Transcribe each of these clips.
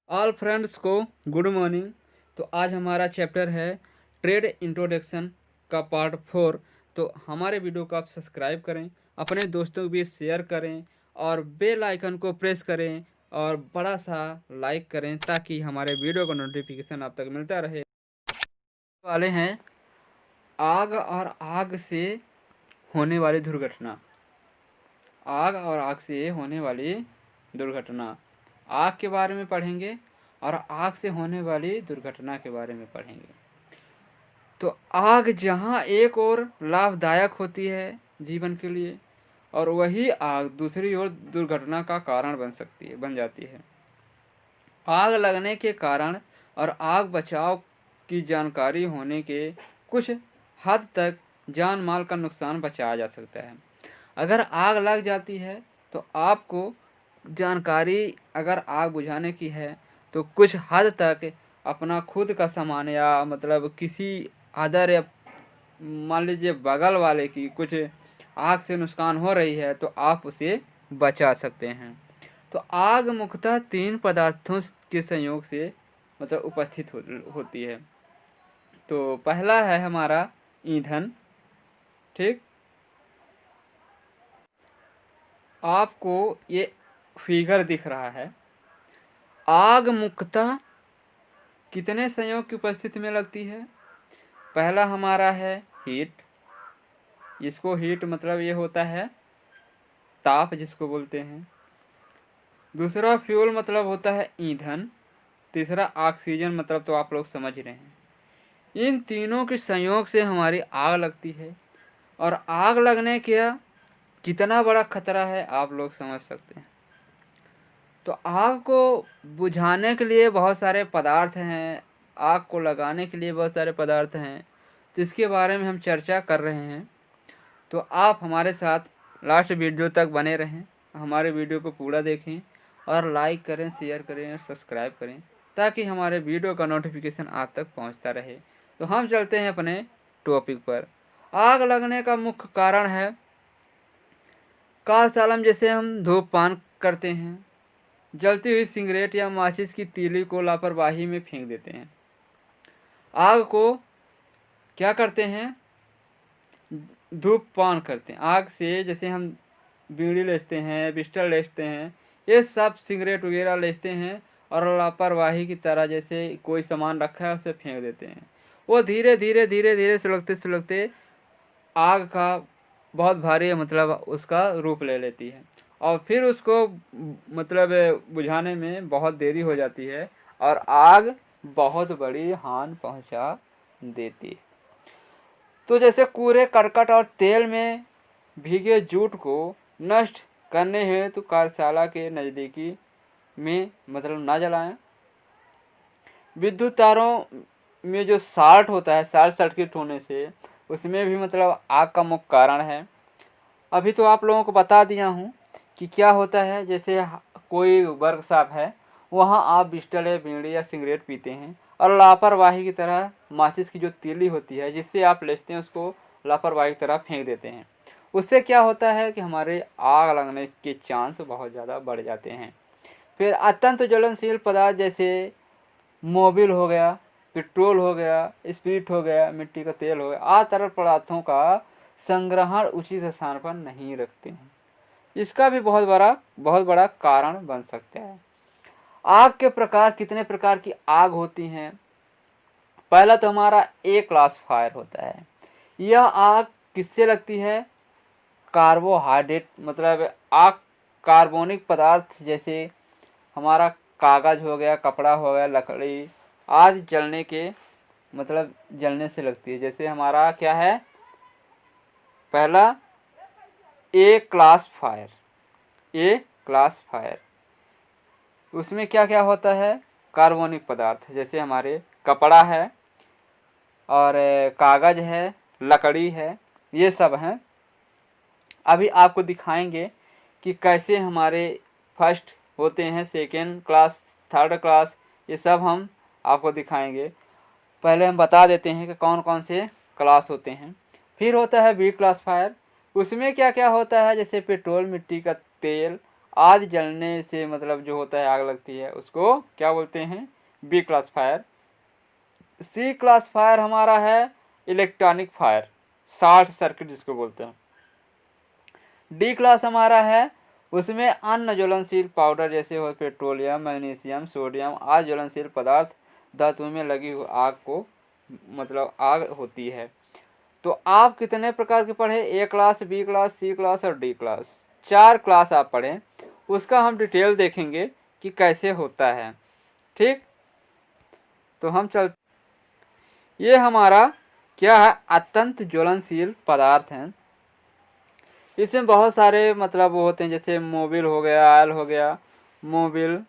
All friends को good morning. तो आज हमारा चैप्टर है ट्रेड इंट्रोडक्शन का पार्ट 4। तो हमारे वीडियो को आप सब्सक्राइब करें, अपने दोस्तों के बीच शेयर करें और बेल आइकन को प्रेस करें और बड़ा सा लाइक करें ताकि हमारे वीडियो का नोटिफिकेशन आप तक मिलता रहे। वाले हैं आग और आग से होने वाली दुर्घटना। आग और आग से होने वाली दुर्घटना, आग के बारे में पढ़ेंगे और आग से होने वाली दुर्घटना के बारे में पढ़ेंगे। तो आग जहाँ एक ओर लाभदायक होती है जीवन के लिए, और वही आग दूसरी ओर दुर्घटना का कारण बन जाती है। आग लगने के कारण और आग बचाव की जानकारी होने के कुछ हद तक जान माल का नुकसान बचाया जा सकता है। अगर आग लग जाती है तो आपको जानकारी अगर आग बुझाने की है तो कुछ हद तक अपना खुद का सामान या मतलब किसी अदर या मान लीजिए बगल वाले की कुछ आग से नुकसान हो रही है तो आप उसे बचा सकते हैं। तो आग मुख्यतः 3 पदार्थों के संयोग से मतलब उपस्थित होती है। तो पहला है हमारा ईंधन। ठीक, आपको ये फिगर दिख रहा है। आग मुख्यतः कितने संयोग की उपस्थिति में लगती है? पहला हमारा है हीट, जिसको हीट मतलब ये होता है ताप जिसको बोलते हैं। दूसरा फ्यूल मतलब होता है ईंधन। तीसरा ऑक्सीजन मतलब तो आप लोग समझ रहे हैं। इन तीनों के संयोग से हमारी आग लगती है, और आग लगने का कितना बड़ा खतरा है आप लोग समझ सकते हैं। तो आग को बुझाने के लिए बहुत सारे पदार्थ हैं, आग को लगाने के लिए बहुत सारे पदार्थ हैं, जिसके बारे में हम चर्चा कर रहे हैं। तो आप हमारे साथ लास्ट वीडियो तक बने रहें, हमारे वीडियो को पूरा देखें और लाइक करें, शेयर करें और सब्सक्राइब करें ताकि हमारे वीडियो का नोटिफिकेशन आप तक पहुंचता रहे। तो हम चलते हैं अपने टॉपिक पर। आग लगने का मुख्य कारण है कार्यशाला में जैसे हम धूमपान करते हैं, जलती हुई सिगरेट या माचिस की तीली को लापरवाही में फेंक देते हैं। आग को क्या करते हैं? धूमपान करते हैं। आग से जैसे हम बीड़ी लेते हैं, बिस्टल लेते हैं, ये सब सिगरेट वगैरह लेते हैं और लापरवाही की तरह जैसे कोई सामान रखा है उसे फेंक देते हैं। वो धीरे धीरे धीरे धीरे सुलगते सुलगते आग का बहुत भारी मतलब उसका रूप ले लेती है, और फिर उसको मतलब बुझाने में बहुत देरी हो जाती है और आग बहुत बड़ी हानि पहुंचा देती है। तो जैसे कूड़े करकट और तेल में भीगे जूट को नष्ट करने हेतु कार्यशाला के नज़दीकी में मतलब ना जलाएं। विद्युत तारों में जो शॉर्ट होता है, शॉर्ट सर्किट होने से उसमें भी मतलब आग का मुख्य कारण है। अभी तो आप लोगों को बता दिया हूँ कि क्या होता है। जैसे कोई वर्कशॉप है, वहाँ आप बिस्टल या बीड़ी या सिगरेट पीते हैं और लापरवाही की तरह माचिस की जो तीली होती है जिससे आप लेते हैं उसको लापरवाही की तरह फेंक देते हैं। उससे क्या होता है कि हमारे आग लगने के चांस बहुत ज़्यादा बढ़ जाते हैं। फिर अत्यंत ज्वलनशील पदार्थ जैसे मोबिल हो गया, पेट्रोल हो गया, स्पिरिट हो गया, मिट्टी का तेल हो गया, आदि तरल पदार्थों का संग्रहण उचित स्थान पर नहीं रखते हैं। इसका भी बहुत बड़ा कारण बन सकता है। आग के प्रकार, कितने प्रकार की आग होती हैं? पहला तो हमारा ए क्लास फायर होता है। यह आग किससे लगती है? कार्बोहाइड्रेट मतलब आग कार्बनिक पदार्थ जैसे हमारा कागज़ हो गया, कपड़ा हो गया, लकड़ी आदि जलने के मतलब जलने से लगती है। जैसे हमारा क्या है? पहला ए क्लास फायर। ए क्लास फायर उसमें क्या क्या होता है? कार्बनिक पदार्थ जैसे हमारे कपड़ा है और कागज़ है, लकड़ी है, ये सब हैं। अभी आपको दिखाएंगे कि कैसे हमारे फर्स्ट होते हैं, सेकेंड क्लास, थर्ड क्लास, ये सब हम आपको दिखाएंगे। पहले हम बता देते हैं कि कौन कौन से क्लास होते हैं। फिर होता है बी क्लास फायर। उसमें क्या क्या होता है? जैसे पेट्रोल, मिट्टी का तेल आदि जलने से मतलब जो होता है आग लगती है, उसको क्या बोलते हैं? B class fire. C class fire हमारा है इलेक्ट्रॉनिक फायर, शॉर्ट सर्किट जिसको बोलते हैं। डी क्लास हमारा है, उसमें अन्य ज्वलनशील पाउडर जैसे हो पेट्रोलियम, मैग्नीशियम, सोडियम आदि ज्वलनशील पदार्थ धातुओं में लगी हुई आग को मतलब आग होती है। तो आप कितने प्रकार के पढ़े? ए क्लास, बी क्लास, सी क्लास और डी क्लास, 4 क्लास आप पढ़ें। उसका हम डिटेल देखेंगे कि कैसे होता है। ठीक, तो हम चल, ये हमारा क्या है? अत्यंत ज्वलनशील पदार्थ हैं। इसमें बहुत सारे मतलब वो होते हैं, जैसे मोबिल हो गया, ऑयल हो गया, मोबिल,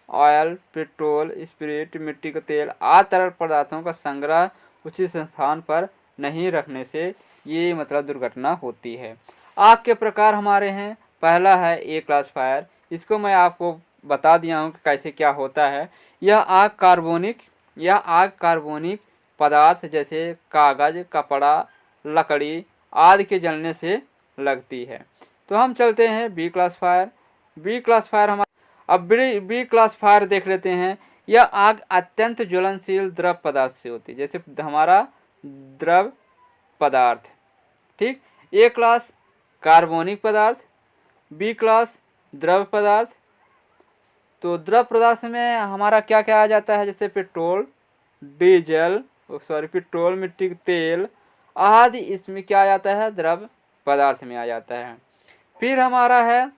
ऑयल, पेट्रोल, स्पिरिट, मिट्टी का तेल आदि तरल पदार्थों का संग्रह उचित स्थान पर नहीं रखने से ये मतलब दुर्घटना होती है। आग के प्रकार हमारे हैं, पहला है ए क्लास फायर। इसको मैं आपको बता दिया हूँ कि कैसे क्या होता है। यह आग कार्बनिक पदार्थ जैसे कागज, कपड़ा, लकड़ी आदि के जलने से लगती है। तो हम चलते हैं B class fire. B class fire हमारा, अब बी क्लास फायर देख लेते हैं। यह आग अत्यंत ज्वलनशील द्रव पदार्थ से होती है, जैसे हमारा द्रव पदार्थ। ठीक, ए क्लास कार्बनिक पदार्थ, बी क्लास द्रव पदार्थ। तो द्रव पदार्थ में हमारा क्या क्या आ जाता है? जैसे पेट्रोल, डीजल, पेट्रोल, मिट्टी का तेल आदि इसमें क्या आ जाता है? द्रव पदार्थ में आ जाता है। फिर हमारा है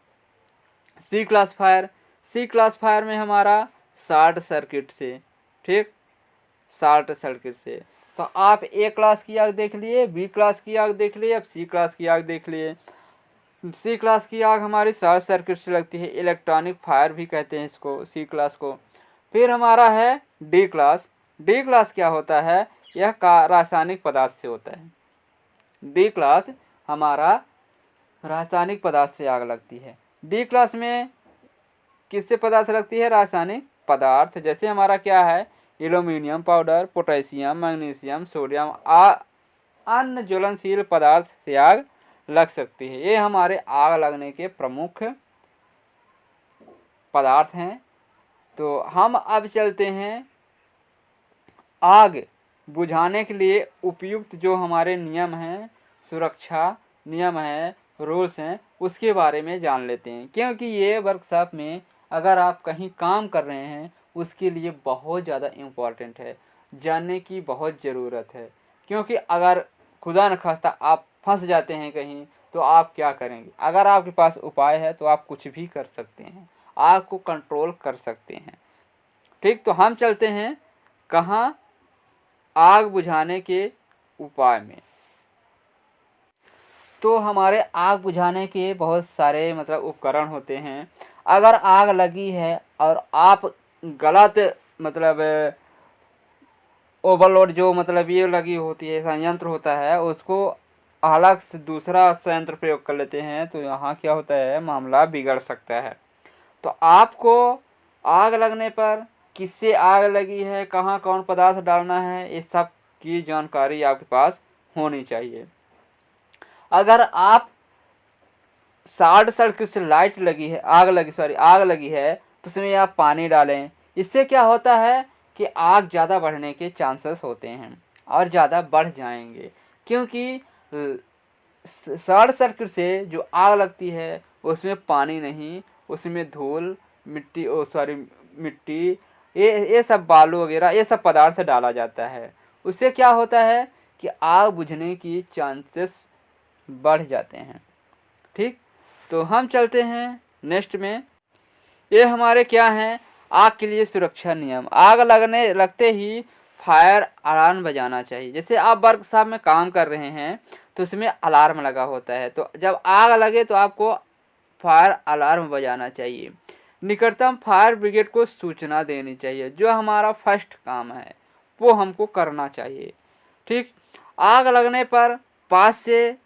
सी class fire. C class fire में हमारा शॉर्ट सर्किट से, ठीक, शॉर्ट सर्किट से। तो आप ए क्लास की आग देख लिए, बी क्लास की आग देख लिए, अब सी क्लास की आग देख लिए। सी क्लास की आग हमारी शॉर्ट सर्किट से लगती है, इलेक्ट्रॉनिक फायर भी कहते हैं इसको, सी क्लास को। फिर हमारा है डी क्लास। डी क्लास क्या होता है? यह रासायनिक पदार्थ से होता है। डी क्लास हमारा रासायनिक पदार्थ से आग लगती है। डी क्लास में किससे पदार्थ लगती है? रासायनिक पदार्थ, जैसे हमारा क्या है? Aluminium powder, potassium, magnesium, sodium अन्य ज्वलनशील पदार्थ से आग लग सकती है। ये हमारे आग लगने के प्रमुख पदार्थ हैं। तो हम अब चलते हैं आग बुझाने के लिए उपयुक्त जो हमारे नियम हैं, सुरक्षा नियम हैं, रूल्स हैं, उसके बारे में जान लेते हैं। क्योंकि ये वर्कशॉप में अगर आप कहीं काम कर रहे हैं उसके लिए बहुत ज़्यादा इम्पॉर्टेंट है, जानने की बहुत ज़रूरत है। क्योंकि अगर खुदा न खास्ता आप फंस जाते हैं कहीं तो आप क्या करेंगे? अगर आपके पास उपाय है तो आप कुछ भी कर सकते हैं, आग को कंट्रोल कर सकते हैं। ठीक, तो हम चलते हैं कहाँ? आग बुझाने के उपाय में। तो हमारे आग बुझाने के बहुत सारे मतलब उपकरण होते हैं। अगर आग लगी है और आप गलत मतलब ओवरलोड जो मतलब ये लगी होती है संयंत्र होता है, उसको अलग से दूसरा संयंत्र प्रयोग कर लेते हैं तो यहाँ क्या होता है? मामला बिगड़ सकता है। तो आपको आग लगने पर किससे आग लगी है, कहाँ कौन पदार्थ डालना है, इस सब की जानकारी आपके पास होनी चाहिए। अगर आप शॉर्ट सर्किट से लाइट लगी है, आग लगी है तो उसमें आप पानी डालें। इससे क्या होता है कि आग ज़्यादा बढ़ने के चांसेस होते हैं और ज़्यादा बढ़ जाएंगे। क्योंकि शॉर्ट सर्किट से जो आग लगती है उसमें पानी नहीं, उसमें धूल, मिट्टी, ये सब बालू वगैरह ये सब पदार्थ डाला जाता है। उससे क्या होता है कि आग बुझने की चांसेस बढ़ जाते हैं। ठीक, तो हम चलते हैं नेक्स्ट में। ये हमारे क्या हैं? आग के लिए सुरक्षा नियम। आग लगते ही फायर अलार्म बजाना चाहिए। जैसे आप वर्कशॉप में काम कर रहे हैं तो उसमें अलार्म लगा होता है, तो जब आग लगे तो आपको फायर अलार्म बजाना चाहिए। निकटतम फायर ब्रिगेड को सूचना देनी चाहिए। जो हमारा फर्स्ट काम है वो हमको करना चाहिए। ठीक, आग लगने पर पास से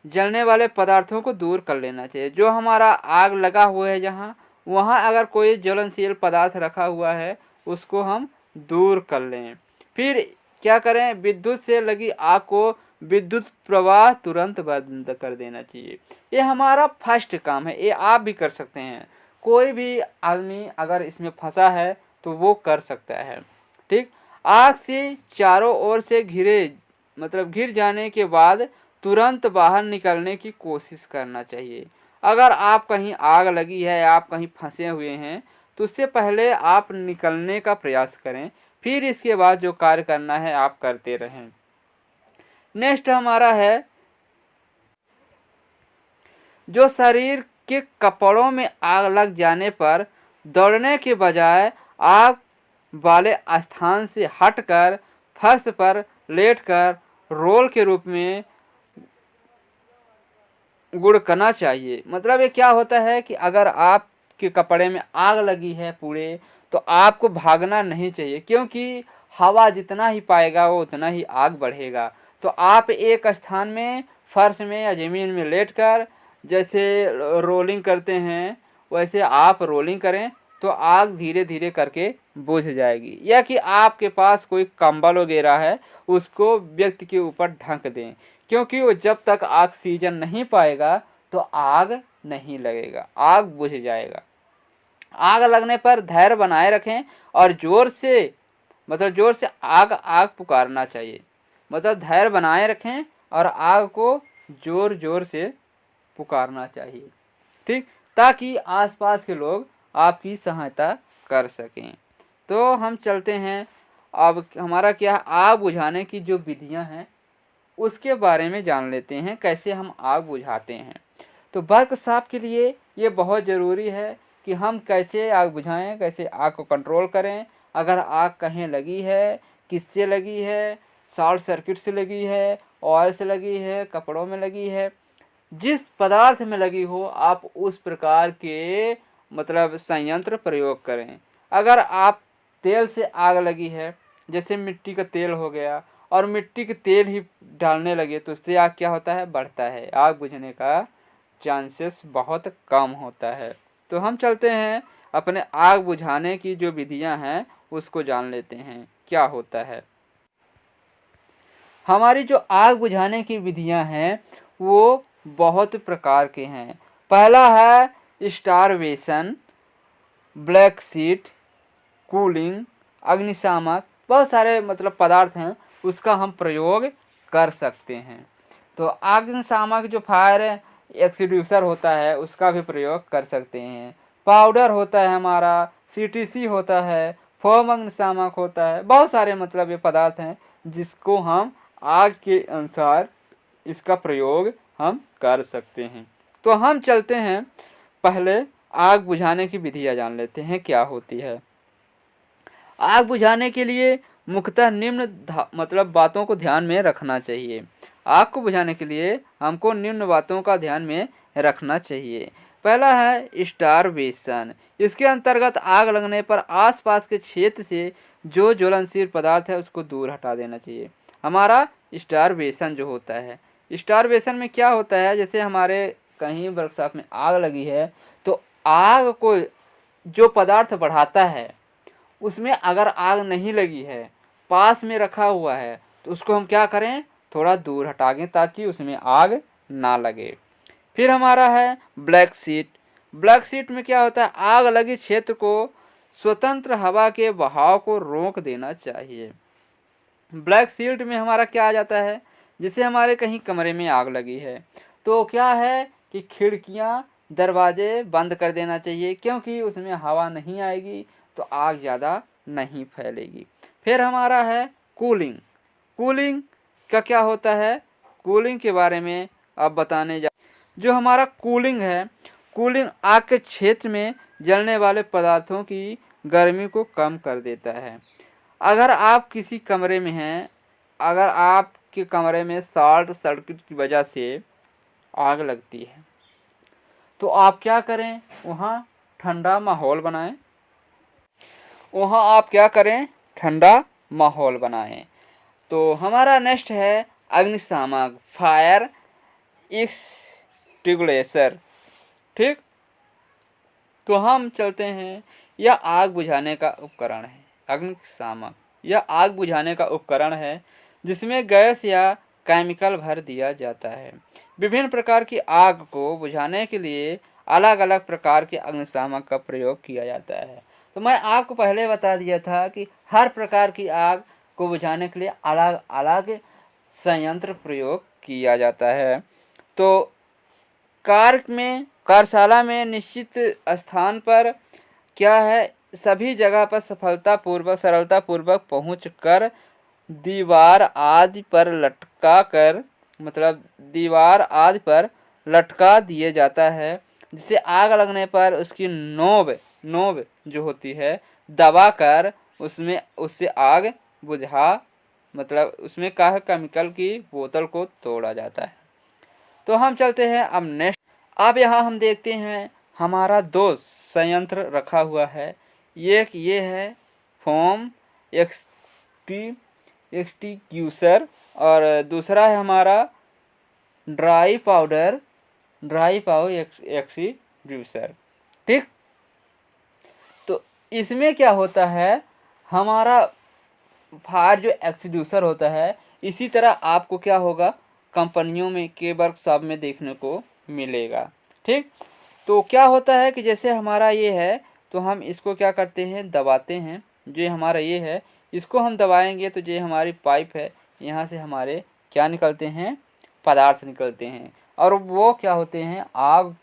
जलने वाले पदार्थों को दूर कर लेना चाहिए। जो हमारा आग लगा हुआ है जहाँ, वहाँ अगर कोई ज्वलनशील पदार्थ रखा हुआ है उसको हम दूर कर लें। फिर क्या करें? विद्युत से लगी आग को विद्युत प्रवाह तुरंत बंद कर देना चाहिए। ये हमारा फर्स्ट काम है, ये आप भी कर सकते हैं। कोई भी आदमी अगर इसमें फंसा है तो वो कर सकता है। ठीक, आग से चारों ओर से घिर जाने के बाद तुरंत बाहर निकलने की कोशिश करना चाहिए। अगर आप कहीं आग लगी है, आप कहीं फंसे हुए हैं, तो उससे पहले आप निकलने का प्रयास करें, फिर इसके बाद जो कार्य करना है आप करते रहें। नेक्स्ट हमारा है, जो शरीर के कपड़ों में आग लग जाने पर दौड़ने के बजाय आग वाले स्थान से हटकर फर्श पर लेटकर रोल के रूप में गुड़कना चाहिए। मतलब ये क्या होता है कि अगर आपके कपड़े में आग लगी है पूरे, तो आपको भागना नहीं चाहिए, क्योंकि हवा जितना ही पाएगा वो उतना ही आग बढ़ेगा। तो आप एक स्थान में फर्श में या ज़मीन में लेटकर जैसे रोलिंग करते हैं वैसे आप रोलिंग करें, तो आग धीरे धीरे करके बुझ जाएगी। या कि आपके पास कोई कंबल वगैरह है उसको व्यक्ति के ऊपर ढक दें, क्योंकि वो जब तक ऑक्सीजन नहीं पाएगा तो आग नहीं लगेगा, आग बुझ जाएगा। आग लगने पर धैर्य बनाए रखें और जोर से आग पुकारना चाहिए। मतलब धैर्य बनाए रखें और आग को जोर जोर से पुकारना चाहिए। ठीक, ताकि आसपास के लोग आपकी सहायता कर सकें। तो हम चलते हैं, अब हमारा क्या, आग बुझाने की जो विधियां हैं उसके बारे में जान लेते हैं, कैसे हम आग बुझाते हैं। तो वर्कशॉप के लिए ये बहुत ज़रूरी है कि हम कैसे आग बुझाएं, कैसे आग को कंट्रोल करें। अगर आग कहीं लगी है, किससे लगी है, शॉर्ट सर्किट से लगी है, ऑयल से लगी है, कपड़ों में लगी है, जिस पदार्थ में लगी हो आप उस प्रकार के मतलब संयंत्र प्रयोग करें। अगर आप तेल से आग लगी है, जैसे मिट्टी का तेल हो गया, और मिट्टी के तेल ही डालने लगे तो उससे आग क्या होता है, बढ़ता है, आग बुझने का चांसेस बहुत कम होता है। तो हम चलते हैं अपने आग बुझाने की जो विधियां हैं उसको जान लेते हैं क्या होता है। हमारी जो आग बुझाने की विधियां हैं वो बहुत प्रकार के हैं। पहला है स्टारवेशन, ब्लैक शीट, कूलिंग, अग्निशामक, बहुत सारे मतलब पदार्थ हैं उसका हम प्रयोग कर सकते हैं। तो अग्निशामक जो फायर एक्सटिंग्विशर होता है उसका भी प्रयोग कर सकते हैं। पाउडर होता है हमारा, सीटीसी होता है, फोम अग्निशामक होता है, बहुत सारे मतलब ये पदार्थ हैं जिसको हम आग के अनुसार इसका प्रयोग हम कर सकते हैं। तो हम चलते हैं, पहले आग बुझाने की विधियां जान लेते हैं क्या होती है। आग बुझाने के लिए मुख्यतः निम्न मतलब बातों को ध्यान में रखना चाहिए। आग को बुझाने के लिए हमको निम्न बातों का ध्यान में रखना चाहिए। पहला है स्टारवेशन। इसके अंतर्गत आग लगने पर आसपास के क्षेत्र से जो ज्वलनशील पदार्थ है उसको दूर हटा देना चाहिए। हमारा स्टारवेशन जो होता है, स्टारवेशन में क्या होता है, जैसे हमारे कहीं वर्कशॉप में आग लगी है तो आग को जो पदार्थ बढ़ाता है उसमें अगर आग नहीं लगी है, पास में रखा हुआ है, तो उसको हम क्या करें, थोड़ा दूर हटा दें ताकि उसमें आग ना लगे। फिर हमारा है ब्लैक शीट। ब्लैक शीट में क्या होता है, आग लगी क्षेत्र को स्वतंत्र हवा के बहाव को रोक देना चाहिए। ब्लैक शीट में हमारा क्या आ जाता है, जैसे हमारे कहीं कमरे में आग लगी है तो क्या है कि खिड़कियां दरवाजे बंद कर देना चाहिए, क्योंकि उसमें हवा नहीं आएगी तो आग ज़्यादा नहीं फैलेगी। फिर हमारा है कूलिंग। कूलिंग का क्या होता है, कूलिंग के बारे में अब बताने जा, जो हमारा कूलिंग है, कूलिंग आग के क्षेत्र में जलने वाले पदार्थों की गर्मी को कम कर देता है। अगर आप किसी कमरे में हैं, अगर आपके कमरे में शॉर्ट सर्किट की वजह से आग लगती है तो आप क्या करें, वहाँ ठंडा माहौल बनाएं। ठंडा माहौल बनाएं। तो हमारा नेक्स्ट है अग्निशामक, फायर एक्सटिंग्विशर। ठीक, तो हम चलते हैं, यह आग बुझाने का उपकरण है। अग्निशामक यह आग बुझाने का उपकरण है जिसमें गैस या केमिकल भर दिया जाता है। विभिन्न प्रकार की आग को बुझाने के लिए अलग अलग प्रकार के अग्निशामक का प्रयोग किया जाता है। तो मैं आपको पहले बता दिया था कि हर प्रकार की आग को बुझाने के लिए अलग अलग संयंत्र प्रयोग किया जाता है। तो कार्यशाला में निश्चित स्थान पर क्या है, सभी जगह पर सरलतापूर्वक पहुँच कर दीवार आदि पर लटका दिए जाता है, जिससे आग लगने पर उसकी नोब जो होती है दबाकर उससे आग बुझा उसमें केमिकल की बोतल को तोड़ा जाता है। तो हम चलते हैं अब नेक्स्ट। अब यहाँ हम देखते हैं हमारा 2 संयंत्र रखा हुआ है। एक ये है फोम एक्सटिंग्विशर और दूसरा है हमारा ड्राई पाउडर एक्सटिंग्विशर। ठीक, तो इसमें क्या होता है, हमारा फायर जो एक्सटिंग्विशर होता है, इसी तरह आपको क्या होगा कंपनियों में के वर्कशॉप में देखने को मिलेगा। ठीक, तो क्या होता है कि जैसे हमारा ये है तो हम इसको क्या करते हैं, दबाते हैं। जो हमारा ये है इसको हम दबाएंगे तो जो हमारी पाइप है यहाँ से हमारे क्या निकलते हैं, पदार्थ निकलते हैं, और वो क्या होते हैं, आग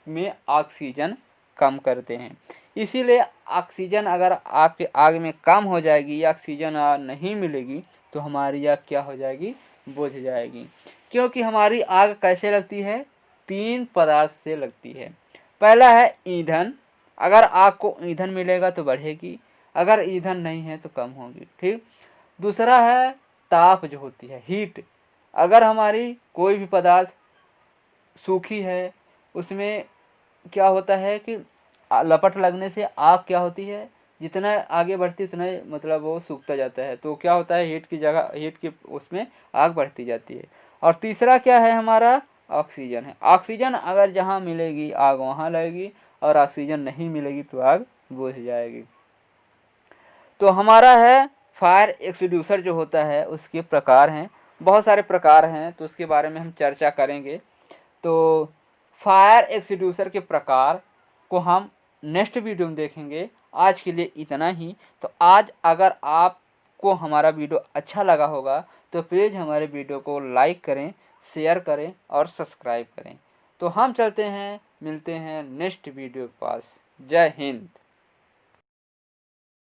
में ऑक्सीजन कम करते हैं। इसीलिए ऑक्सीजन अगर आपके आग में कम हो जाएगी या ऑक्सीजन नहीं मिलेगी तो हमारी आग क्या हो जाएगी, बुझ जाएगी। क्योंकि हमारी आग कैसे लगती है, 3 पदार्थ से लगती है। पहला है ईंधन, अगर आग को ईंधन मिलेगा तो बढ़ेगी, अगर ईंधन नहीं है तो कम होगी। ठीक, दूसरा है ताप जो होती है, हीट, अगर हमारी कोई भी पदार्थ सूखी है उसमें क्या होता है कि लपट लगने से आग क्या होती है, जितना आगे बढ़ती उतना वो सूखता जाता है, तो क्या होता है हीट की उसमें आग बढ़ती जाती है। और तीसरा क्या है हमारा, ऑक्सीजन है। ऑक्सीजन अगर जहाँ मिलेगी आग वहाँ लगेगी, और ऑक्सीजन नहीं मिलेगी तो आग बुझ जाएगी। तो हमारा है फायर एक्सटिंग्विशर जो होता है उसके प्रकार हैं, बहुत सारे प्रकार हैं, तो उसके बारे में हम चर्चा करेंगे। तो फायर एक्सटिंग्विशर के प्रकार को हम नेक्स्ट वीडियो में देखेंगे। आज के लिए इतना ही। तो आज अगर आपको हमारा वीडियो अच्छा लगा होगा तो प्लीज़ हमारे वीडियो को लाइक करें, शेयर करें और सब्सक्राइब करें। तो हम चलते हैं, मिलते हैं नेक्स्ट वीडियो के पास। जय हिंद।